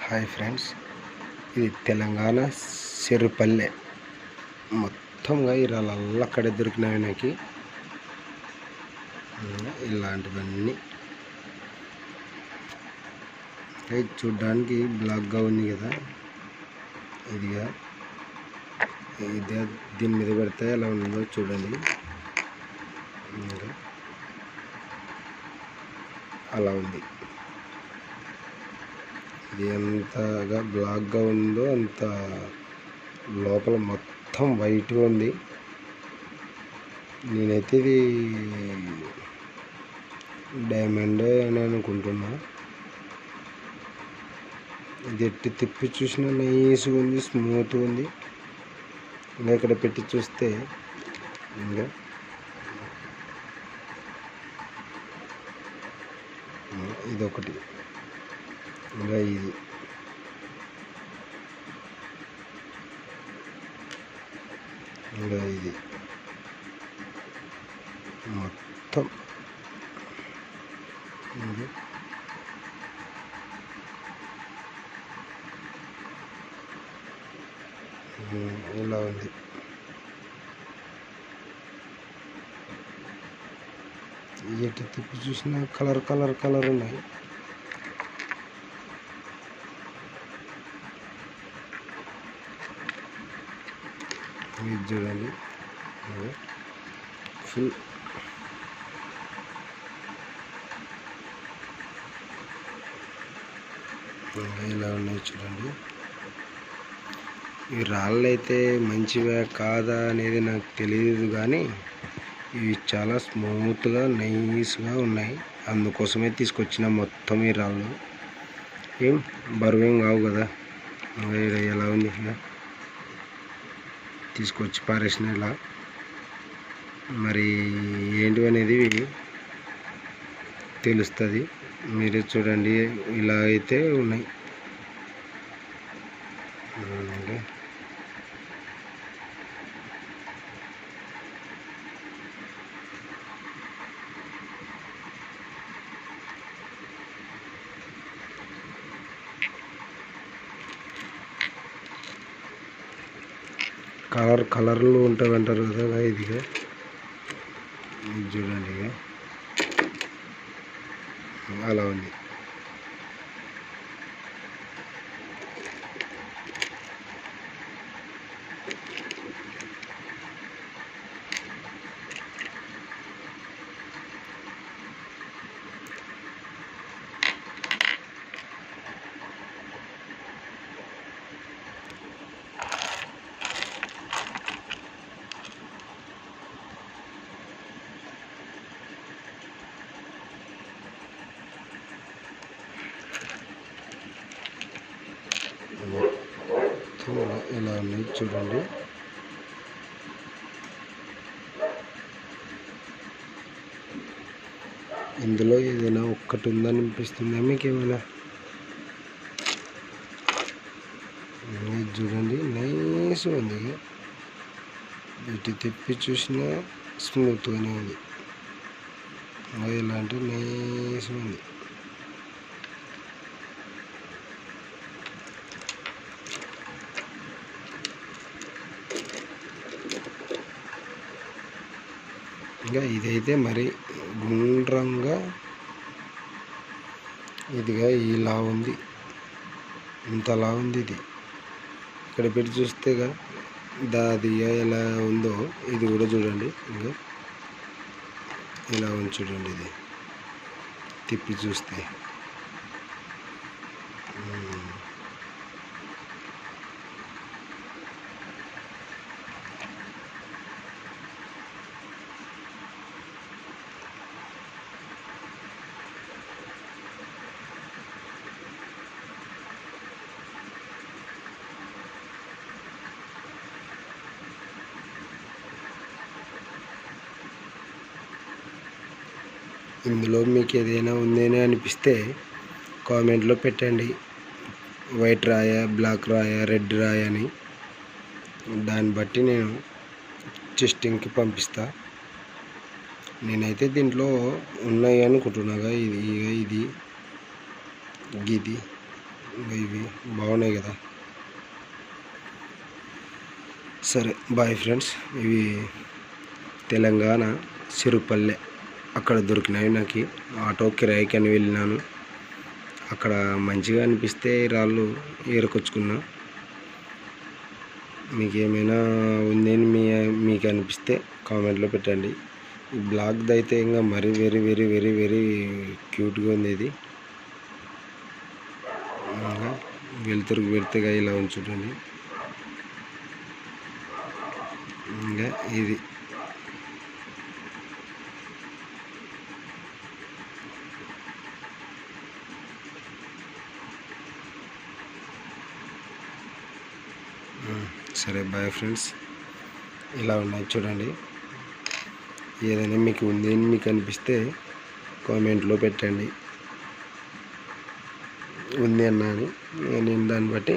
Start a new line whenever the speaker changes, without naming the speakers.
Hi friends, ఇది తెలంగాణ సిరుపల్లె. మొత్తంగా ఈ రాళ్ళు అక్కడే దొరికినాయి నాకు. ఇలాంటివన్నీ చూడ్డానికి బ్లాక్గా ఉంది కదా. ఇదిగా ఇదే దీని మీద పెడితే ఎలా ఉందో చూడండి. అలా ఉంది. ఇది ఎంతగా బ్లాక్గా ఉందో అంత లోపల మొత్తం వైట్గా ఉంది. నేనైతే ఇది డైమండ్ అని అనుకుంటున్నా. ఇది ఎట్టి తిప్పి చూసినా నైస్గా ఉంది, స్మూత్గా ఉంది. ఇంకా ఇక్కడ పెట్టి చూస్తే ఇంకా ఇదొకటి, ఇంకా ఇది ఇంకా ఇది మొత్తం ఇలా ఉంది. ఎటు తిప్పి చూసినా కలర్ ఉన్నాయి. ఇది చూడండి, ఫుల్ ఇలా ఉన్నాయి చూడండి. ఈ రాళ్ళు అయితే మంచివా కాదా అనేది నాకు తెలియదు, కానీ ఇవి చాలా స్మూత్గా నైస్గా ఉన్నాయి. అందుకోసమే తీసుకొచ్చిన మొత్తం ఈ రాళ్ళు. ఏం బరువేం కావు కదా. ఎలా ఉంది తీసుకొచ్చి పారేసిన ఇలా. మరి ఏంటి అనేది తెలుస్తుంది. మీరు చూడండి, ఇలా అయితే ఉన్నాయి. కలర్లు ఉంటాయి అంటారు కదా, ఇదిగా చూడండి, అలా ఉంది. ఇలా ఉన్నాయి చూడండి. ఇందులో ఏదైనా ఒక్కటి ఉందనిపిస్తుందా మీకు ఏమైనా? చూడండి, నైస్ ఉంది. ఇటు తిప్పి చూసినా స్మూత్గానే ఉంది. ఇలాంటి నైస్ ఉంది. ఇంకా ఇదైతే మరి గుండ్రంగా ఇదిగా ఇలా ఉంది, ఇంతలా ఉంది. ఇది ఇక్కడ పెట్టి చూస్తేగా దాది ఎలా ఉందో ఇది కూడా చూడండి. ఇంకా ఇలా ఉంది చూడండి, ఇది తిప్పి చూస్తే. ఇందులో మీకు ఏదైనా ఉందని అనిపిస్తే కామెంట్లో పెట్టండి. వైట్ రాయ, బ్లాక్ రాయ, రెడ్ రాయ అని. దాన్ని బట్టి నేను టెస్టింగ్కి పంపిస్తా. నేనైతే దీంట్లో ఉన్నాయి అనుకుంటున్నాగా. ఇది ఇవి బాగున్నాయి కదా. సరే బాయ్ ఫ్రెండ్స్. ఇవి తెలంగాణ సిరుపల్లె అక్కడ దొరికినాయి. నాకు ఆటో కిరాయికి అని వెళ్ళినాను. అక్కడ మంచిగా అనిపిస్తే రాళ్ళు ఏరుకొచ్చుకున్నా. మీకు ఏమైనా ఉందని మీకు అనిపిస్తే కామెంట్లో పెట్టండి. ఈ బ్లాగ్ది అయితే ఇంకా మరీ వెరీ వెరీ వెరీ వెరీ క్యూట్గా ఉంది. ఇది వెళ్తురుకు వెళ్తేగా ఇలా ఉంచుంటుంది. ఇంకా ఇది సరే బాయ్ ఫ్రెండ్స్. ఇలా ఉన్నాయి చూడండి. ఏదైనా మీకు ఉంది అని మీకు అనిపిస్తే కామెంట్లో పెట్టండి. ఉంది అన్నా అని నేను దాన్ని బట్టి